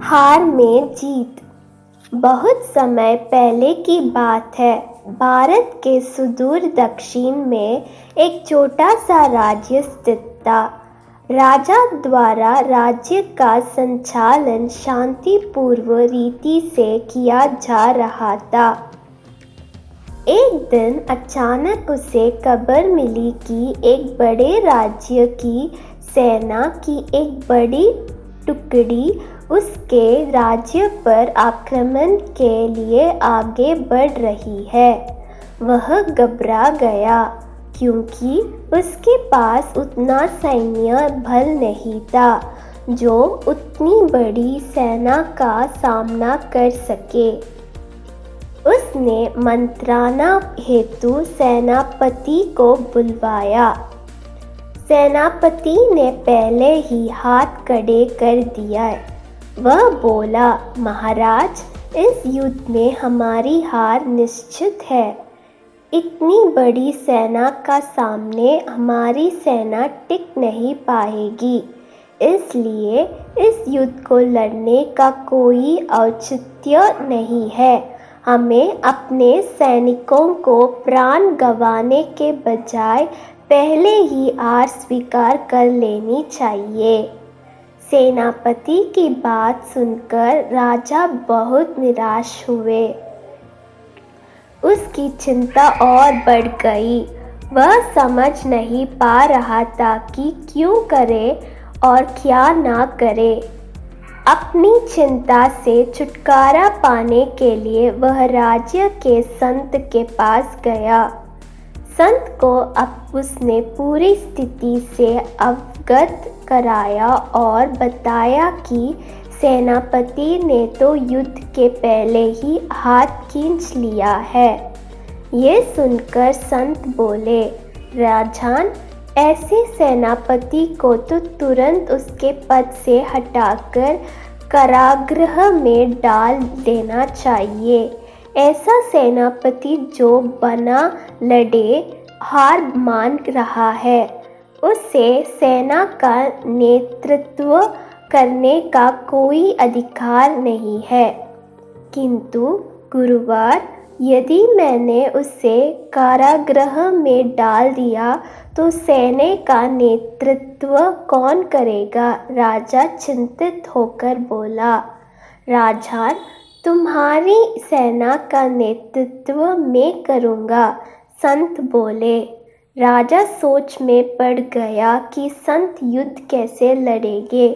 हार में जीत। बहुत समय पहले की बात है। भारत के सुदूर दक्षिण में एक छोटा सा राज्य स्थित था। राजा द्वारा राज्य का संचालन शांतिपूर्ण रीति से किया जा रहा था। एक दिन अचानक उसे खबर मिली कि एक बड़े राज्य की सेना की एक बड़ी टुकड़ी उसके राज्य पर आक्रमण के लिए आगे बढ़ रही है। वह घबरा गया क्योंकि उसके पास उतना सैन्य बल नहीं था जो उतनी बड़ी सेना का सामना कर सके। उसने मंत्राना हेतु सेनापति को बुलवाया। सेनापति ने पहले ही हाथ खड़े कर दिया। वह बोला, महाराज, इस युद्ध में हमारी हार निश्चित है। इतनी बड़ी सेना का सामने हमारी सेना टिक नहीं पाएगी, इसलिए इस युद्ध को लड़ने का कोई औचित्य नहीं है। हमें अपने सैनिकों को प्राण गंवाने के बजाय पहले ही हार स्वीकार कर लेनी चाहिए। सेनापति की बात सुनकर राजा बहुत निराश हुए। उसकी चिंता और बढ़ गई। वह समझ नहीं पा रहा था कि क्यों करे और क्या ना करे। अपनी चिंता से छुटकारा पाने के लिए वह राज्य के संत के पास गया। संत को अब उसने पूरी स्थिति से अवगत कराया और बताया कि सेनापति ने तो युद्ध के पहले ही हाथ खींच लिया है। ये सुनकर संत बोले, राजन, ऐसे सेनापति को तो तुरंत उसके पद से हटाकर कारागृह में डाल देना चाहिए। ऐसा सेनापति जो बना लड़े हार मान रहा है, उसे सेना का नेतृत्व करने का कोई अधिकार नहीं है। किंतु गुरुवार, यदि मैंने उसे कारागृह में डाल दिया तो सेना का नेतृत्व कौन करेगा? राजा चिंतित होकर बोला, राजन, तुम्हारी सेना का नेतृत्व मैं करूँगा। संत बोले। राजा सोच में पड़ गया कि संत युद्ध कैसे लड़ेंगे।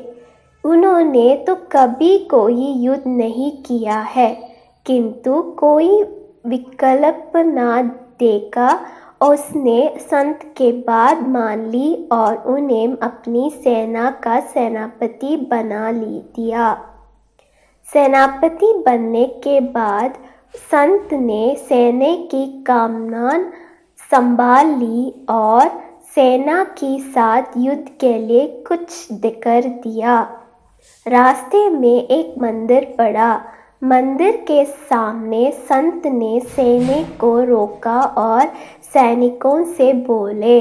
उन्होंने तो कभी कोई युद्ध नहीं किया है, किंतु कोई विकल्प ना देखा उसने संत के बात मान ली और उन्हें अपनी सेना का सेनापति बना दिया। सेनापति बनने के बाद संत ने सेना की कमान संभाल ली और सेना के साथ युद्ध के लिए कुछ कर दिया। रास्ते में एक मंदिर पड़ा। मंदिर के सामने संत ने सैनिक को रोका और सैनिकों से बोले,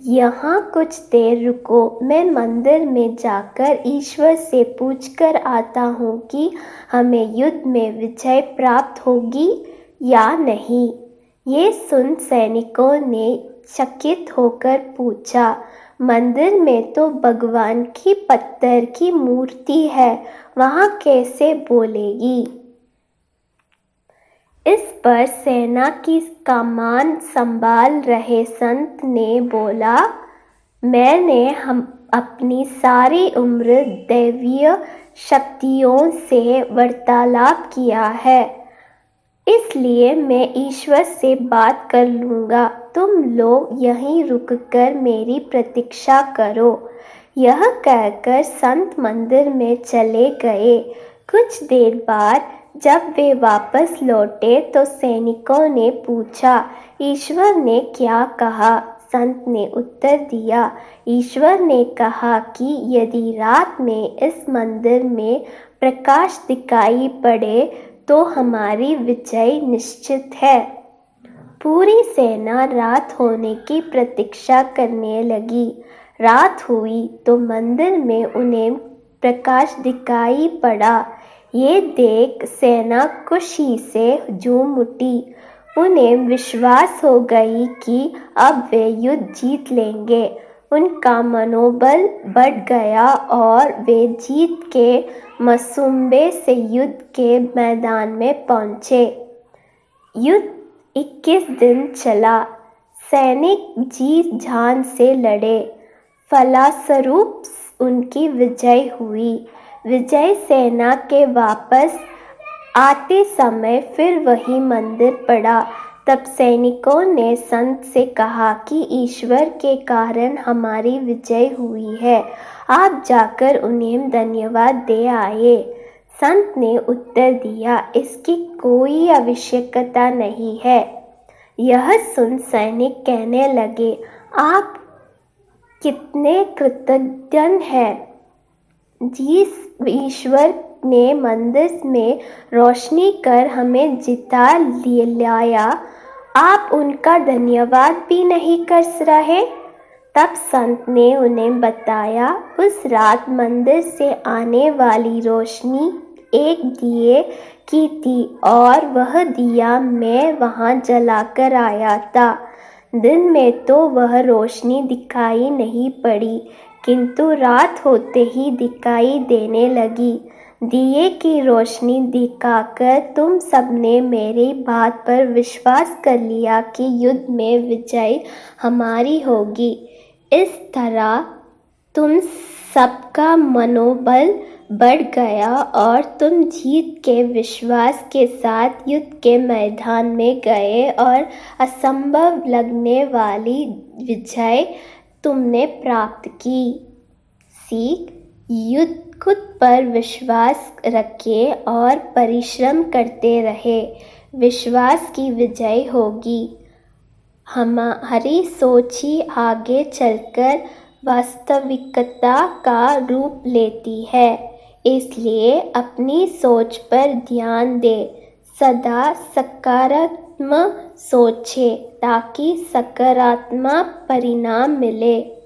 यहाँ कुछ देर रुको, मैं मंदिर में जाकर ईश्वर से पूछकर आता हूँ कि हमें युद्ध में विजय प्राप्त होगी या नहीं। ये सुन सैनिकों ने चकित होकर पूछा, मंदिर में तो भगवान की पत्थर की मूर्ति है, वहाँ कैसे बोलेगी? इस पर सेना की कमान संभाल रहे संत ने बोला, मैंने अपनी सारी उम्र दैवीय शक्तियों से वार्तालाप किया है, इसलिए मैं ईश्वर से बात कर लूँगा। तुम लोग यहीं रुककर मेरी प्रतीक्षा करो। यह कहकर संत मंदिर में चले गए। कुछ देर बाद जब वे वापस लौटे तो सैनिकों ने पूछा, ईश्वर ने क्या कहा? संत ने उत्तर दिया, ईश्वर ने कहा कि यदि रात में इस मंदिर में प्रकाश दिखाई पड़े तो हमारी विजय निश्चित है। पूरी सेना रात होने की प्रतीक्षा करने लगी। रात हुई तो मंदिर में उन्हें प्रकाश दिखाई पड़ा। ये देख सेना खुशी से झूम उठी। उन्हें विश्वास हो गई कि अब वे युद्ध जीत लेंगे। उनका मनोबल बढ़ गया और वे जीत के मसूबे से युद्ध के मैदान में पहुंचे। युद्ध 21 दिन चला। सैनिक जी जान से लड़े। फलस्वरूप उनकी विजय हुई। विजय सेना के वापस आते समय फिर वही मंदिर पड़ा। तब सैनिकों ने संत से कहा कि ईश्वर के कारण हमारी विजय हुई है, आप जाकर उन्हें धन्यवाद दे आए। संत ने उत्तर दिया, इसकी कोई आवश्यकता नहीं है। यह सुन सैनिक कहने लगे, आप कितने कृतज्ञ हैं। जिस ईश्वर ने मंदिर में रोशनी कर हमें जिता लाया, आप उनका धन्यवाद भी नहीं कर रहे। तब संत ने उन्हें बताया, उस रात मंदिर से आने वाली रोशनी एक दिए की थी और वह दिया मैं वहां जलाकर आया था। दिन में तो वह रोशनी दिखाई नहीं पड़ी, किंतु रात होते ही दिखाई देने लगी। दिए की रोशनी दिखाकर तुम सबने मेरी बात पर विश्वास कर लिया कि युद्ध में विजय हमारी होगी। इस तरह तुम सबका मनोबल बढ़ गया और तुम जीत के विश्वास के साथ युद्ध के मैदान में गए और असंभव लगने वाली विजय तुमने प्राप्त की। सीख, युद्ध खुद पर विश्वास रखें और परिश्रम करते रहे, विश्वास की विजय होगी। हमारी सोच ही आगे चलकर वास्तविकता का रूप लेती है, इसलिए अपनी सोच पर ध्यान दें। सदा सकारात्मक सोचें ताकि सकारात्मक परिणाम मिले।